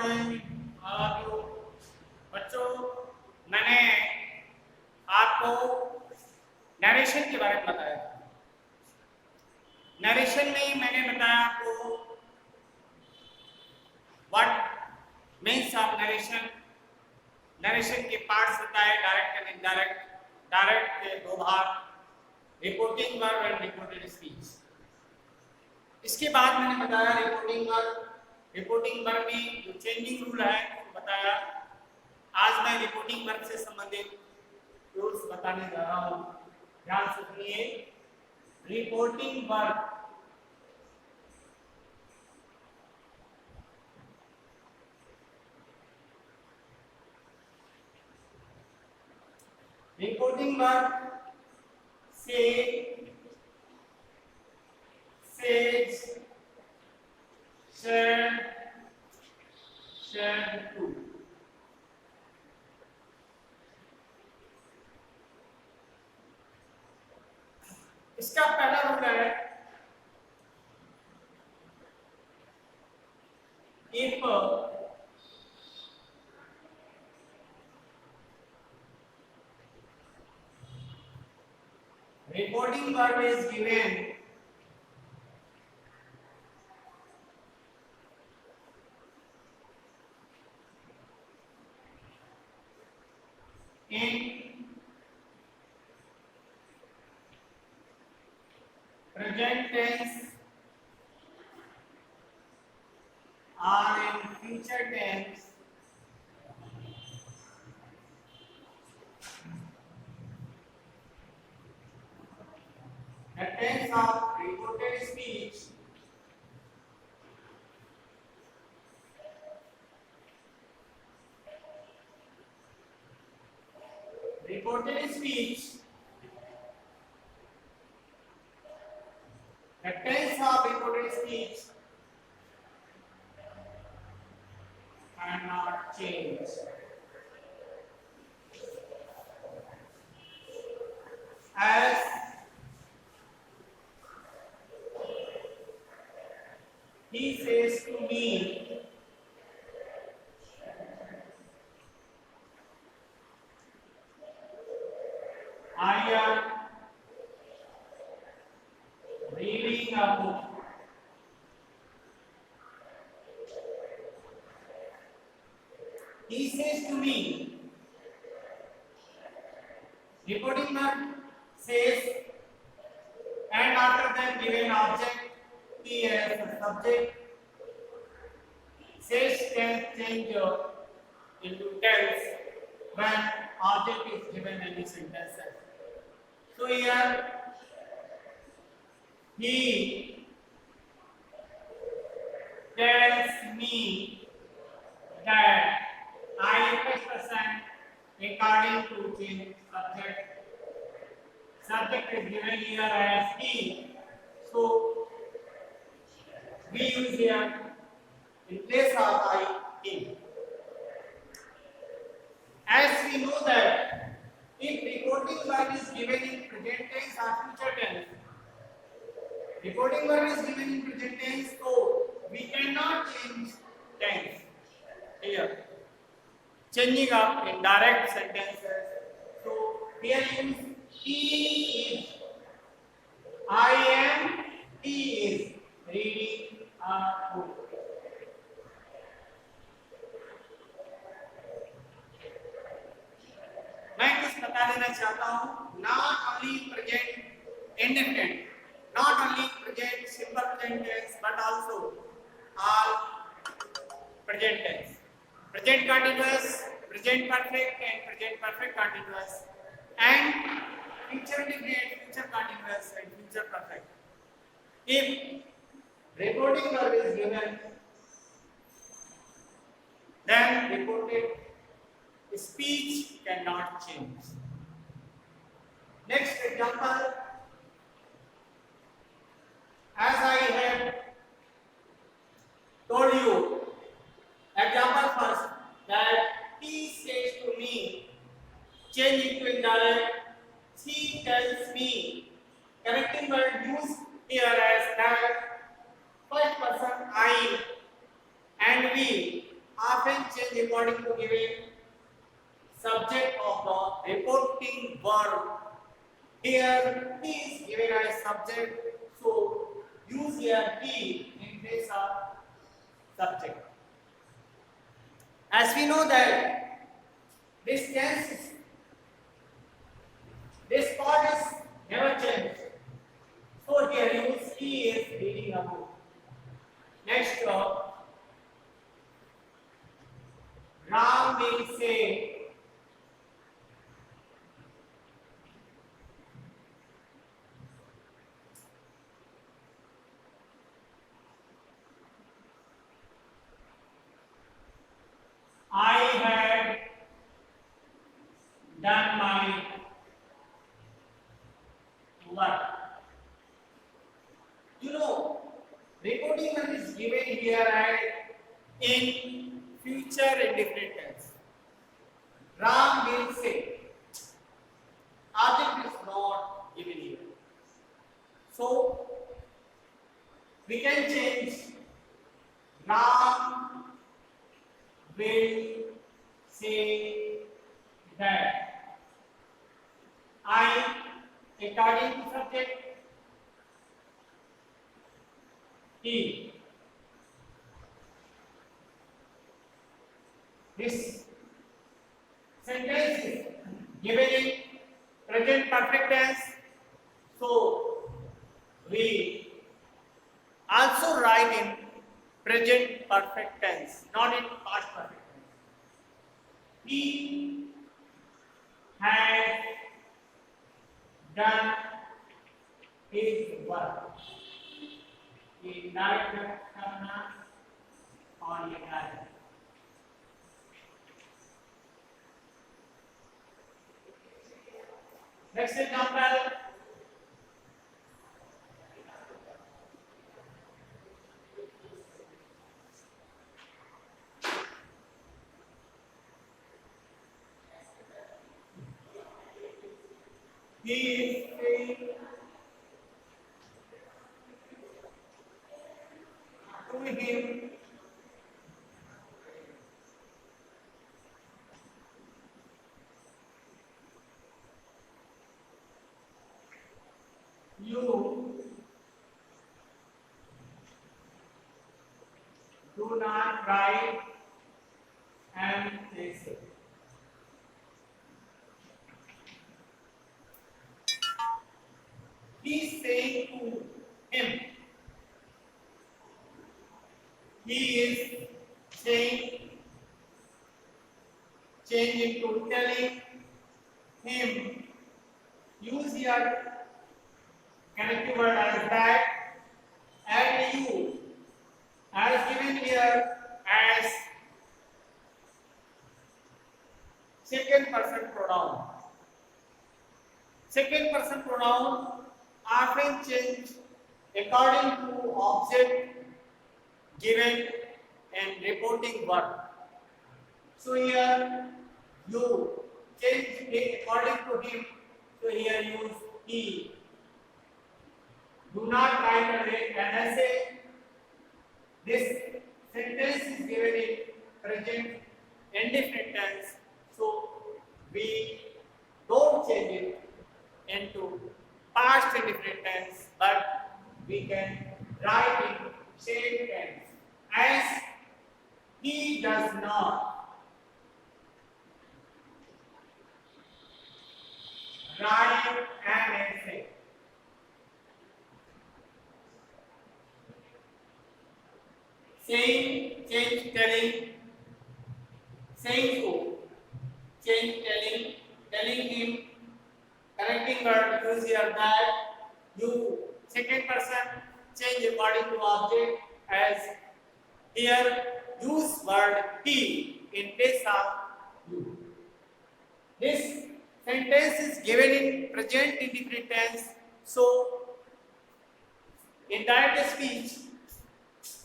Morning all you बच्चों। मैंने आपको नरेशन के बारे में बताया था। नरेशन में मैंने बताया आपको what means of narration. Narration के पार्ट्स बताए, डायरेक्ट एंड इनडायरेक्ट। डायरेक्ट के दो भाग, reporting verb and reported speech. इसके बाद मैंने बताया रिपोर्टिंग वर्ब। रिपोर्टिंग वर्ब में जो चेंजिंग रूल है वो बताया। आज मैं रिपोर्टिंग वर्ब से संबंधित रूल्स बताने जा रहा हूं, ध्यान से सुनिए। रिपोर्टिंग वर्ब, रिपोर्टिंग वर्ब से says, said, said to। इसका पहला रूल है, if reporting verb is given in present tense or in future tense, the tense of reported speech reported speech, the tense of reported speech cannot change. As he says to me, I am reading a book. He says to me, reporting verb says, and after that given object, he as a subject. Says can change into tense when object is given any sentence. So here, he tells me that I am person according to change subject. Subject is given here as he, so we use here in place of I, him. As we know that if reporting verb is given in present tense or future tense, reporting verb is given in present tense, so we cannot change tense here. Changing up in direct sentences. So here use he is, I am, he is reading a book. मैं कुछ बता देना चाहता हूँ, not only present indefinite, not only present simple present tense, but also all present tense, present continuous, present perfect, and present perfect continuous, and future indefinite, future continuous, and future perfect. If reporting verb is given, then reported speech cannot change. Next example, as I have told you, example first, that he says to me, change it to indirect, she tells me, connecting word used here as that, first person I and we often change according to given subject of the reporting verb. Here he is given as subject, so use here he in place of subject. As we know that this tense, this part is never changed. So here use he is reading a book. Next, Ram will say, I had done my work. You know, reporting verb is given here as in future indefinite tense. Ram will say. Object is not given here. So we can change Ram will say that. I, according to subject, he. This sentence is given in present perfect tense, so we also write in present perfect tense, not in past perfect tense. He has done his work. ये direct करना और ये direct. Next example. He is saying to him, you do not write and essay. He is saying to him. He is saying, changing to telling him. Use your connective word as that, and you as given here as second person pronoun. Second person pronoun often change according to object given and reporting verb. So here you change it according to him. So here use he. Do not write an essay. This sentence is given in present indefinite tense. So we don't change it into past indefinite tense, but we can write in same tense as he does not write an essay. Saying, change telling, saying to, change telling, telling him, connecting word, use here that, you, second person, change according to object as here, use word he in place of you. This sentence is given in present indefinite tense, so in direct speech,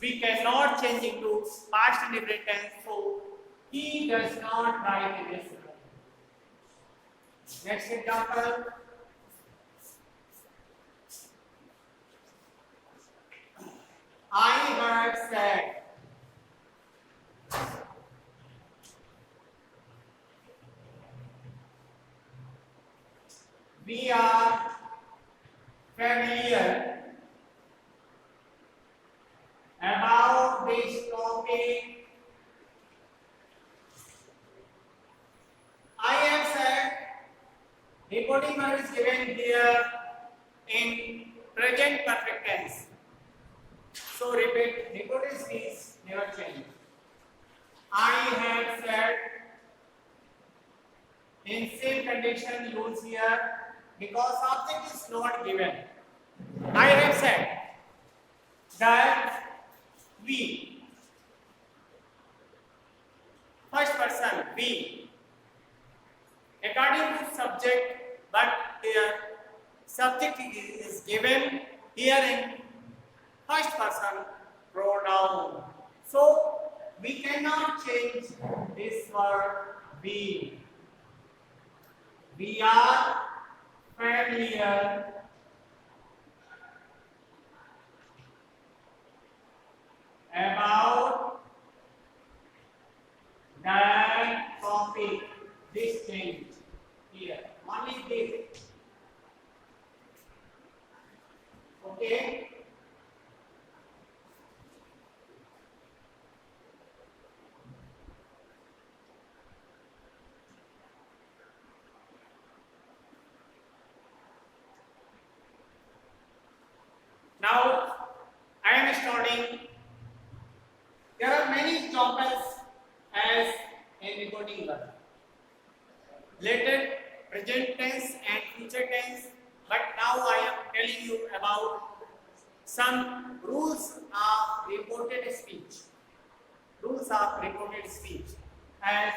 we cannot change into past indefinite tense, so he does not write in this. Next example. I had said. we are familiar about this topic. I have said reporting verb is given here in present perfect tense. So repeat, reported speech never change. I have said in same condition use here because object is not given. I have said that we, first person we, according to subject, but here subject is given here in first person pronoun. So we cannot change this word we. We are familiar about that topic. This change here. Only this. Okay. Now I am starting. There are many examples as in reporting verb. Later, present tense and future tense. But now I am telling you about some rules of reported speech. Rules of reported speech. As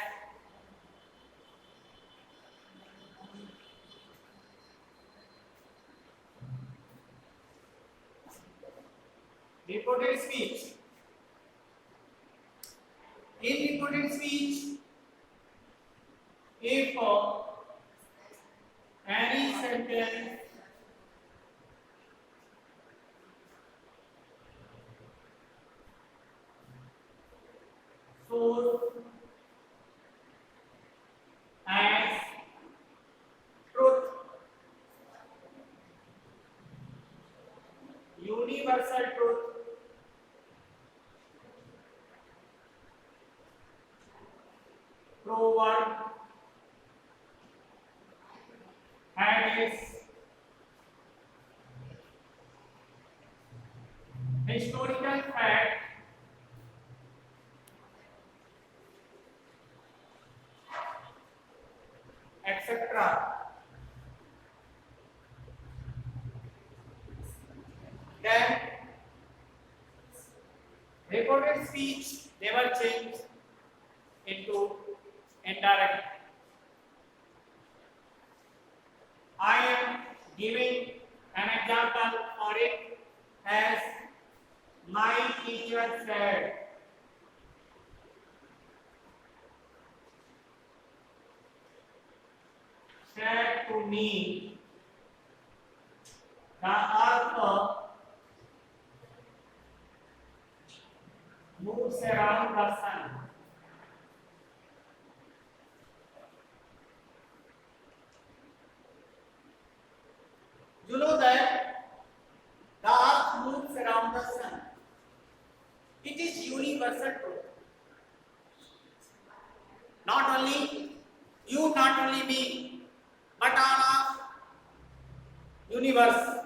reported speech. In reported speech, if any sentence shows as truth, universal truth, proverb, habits, historical fact, etc. Then reported speech never change into indirect. I am giving an example for it as my teacher said to me the earth moves around the sun. You know that the earth moves around the sun. It is universal truth. Not only you, not only me, but all of universe,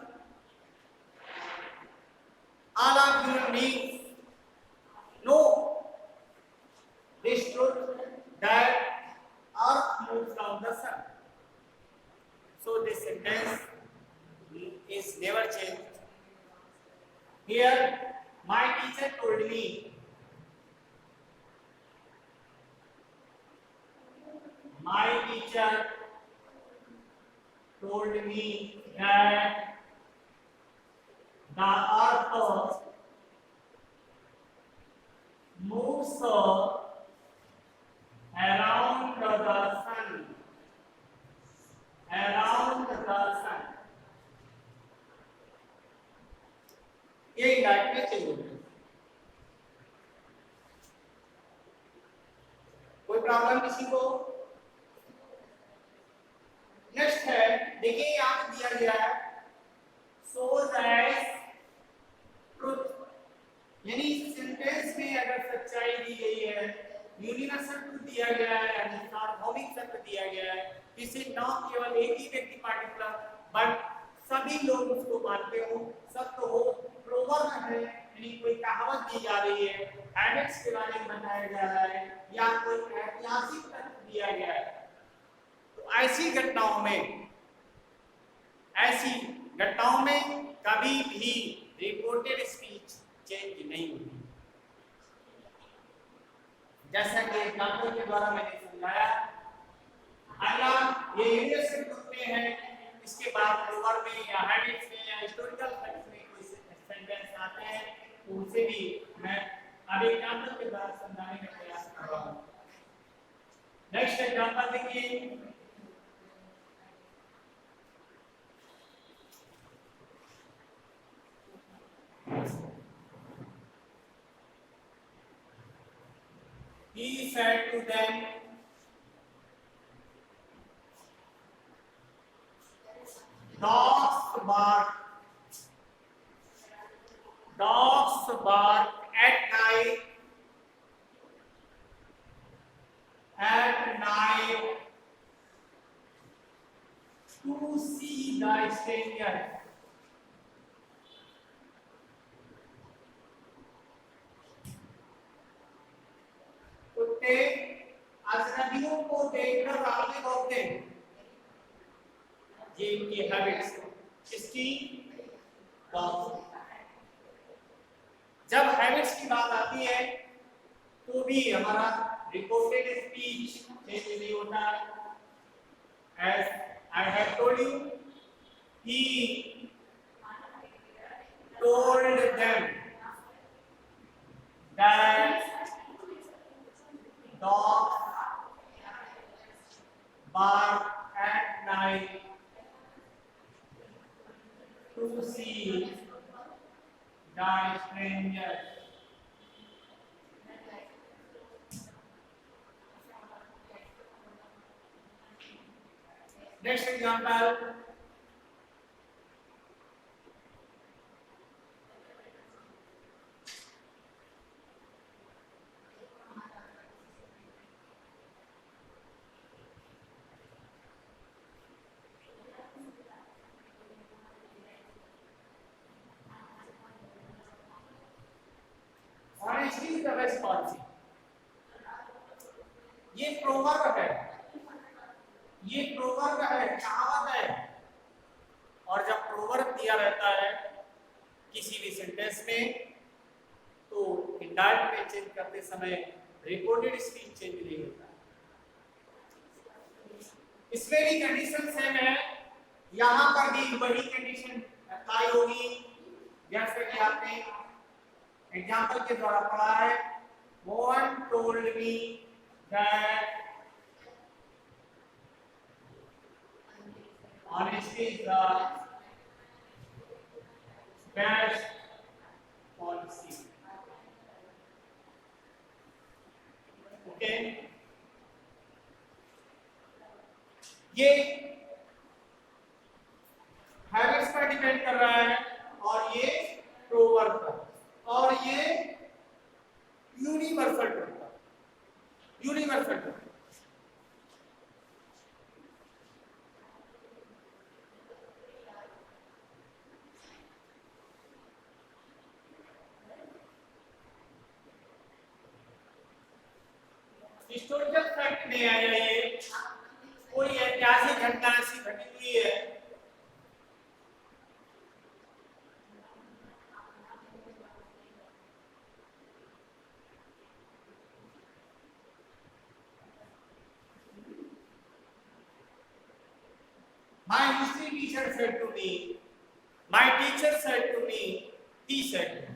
all of human beings know this truth that earth moves around the sun. So this sentence is never changed. Here, my teacher told me, my teacher told me that the earth moves around the sun. Around the sun. ये indirect में change हो गया. कोई problem किसी को? Next है, देखिए तक दिया गया है, shows as truth, यानी सेंटेंस में अगर सच्चाई दी गई है, यूनिवर्सल ट्रूथ दिया गया है, यानी सार्वभौमिक सत्य दिया गया है, इसे न केवल एक ही व्यक्ति पार्टिकुलर बट सभी लोग उसको मानते हो, सत्य हो, प्रोवर्ब है, यानी कोई कहावत दी जा रही है, हैबिट्स के बारे में बताया जा रहा है, या कोई ऐतिहासिक तथ्य दिया गया है, तो ऐसी घटनाओं में कभी भी रिपोर्टेड स्पीच चेंज नहीं होती। जैसा कि एग्जाम्पल के द्वारा मैंने समझाया, अगर ये यूनिवर्सल ग्रुप में है, इसके बाद प्रोवर्ब में या हैबिट्स में या हिस्टोरिकल फैक्ट्स में कोई सेंटेंस आते हैं, तो उसे भी मैं अब एग्जाम्पल के द्वारा समझाने का प्रयास कर रहा हूँ। नेक्स्ट एग्जाम्पल देखिए, he said to them, dogs bark at night to see the stranger. कुत्ते अजनबियों को देखकर रातें भौंकते हैं, ये इनकी हैबिट्स। इसकी जब हैबिट्स की बात आती है तो भी हमारा रिपोर्टेड स्पीच चेंज नहीं होता। As I have told you, he told them that dogs bark at night to see the stranger. Next example. Honesty is the best policy. ये प्रोवर्ब है, कहावत है। और जब प्रोवर्ब दिया रहता है किसी भी सेंटेंस में, तो इंडायरेक्ट में चेंज करते समय रिपोर्टेड स्पीच चेंज नहीं होता। इसमें भी कंडीशन सेम है, यहाँ पर भी वही कंडीशन अप्लाई होगी जैसे कि आपने एग्जाम्पल के द्वारा पढ़ा है। One told me that honesty is the best policy. Okay? ये हैबिट्स पर डिपेंड कर रहा है और ये प्रोवर्ब पर, और ये यूनिवर्सल ट्रूथ। हिस्टोरिकल फैक्ट में आ जाइए, कोई ऐतिहासिक घटना ऐसी घटी हुई है My history teacher said to me, my teacher said to me, he said.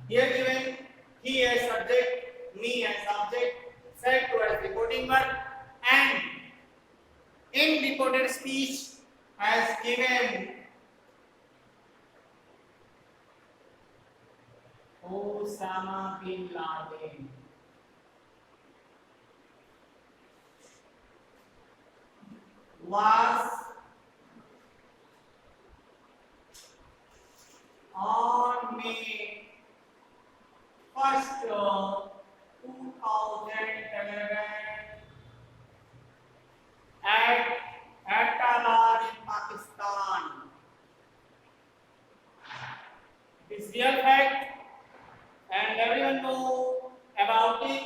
Here given he as subject, me as object, said to as reporting verb, and in reported speech as given Osama bin Laden. was on May 1st, 2011 at Abbottabad in Pakistan. It is real fact and everyone know about it,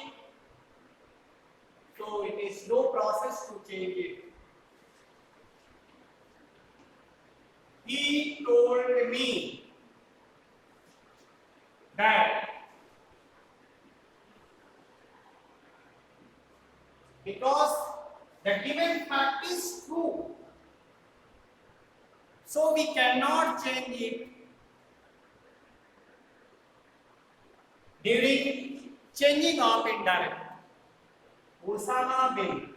so it is no process to change it. He told me that because the given fact is true, so we cannot change it during changing of indirect. Osama bin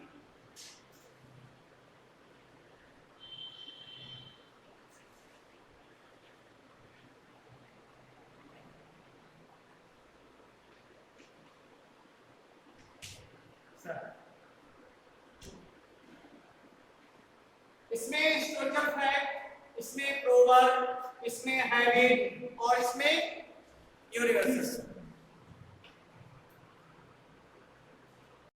sir, इसमें historical fact, इसमें proverb, इसमें habit और इसमें universal.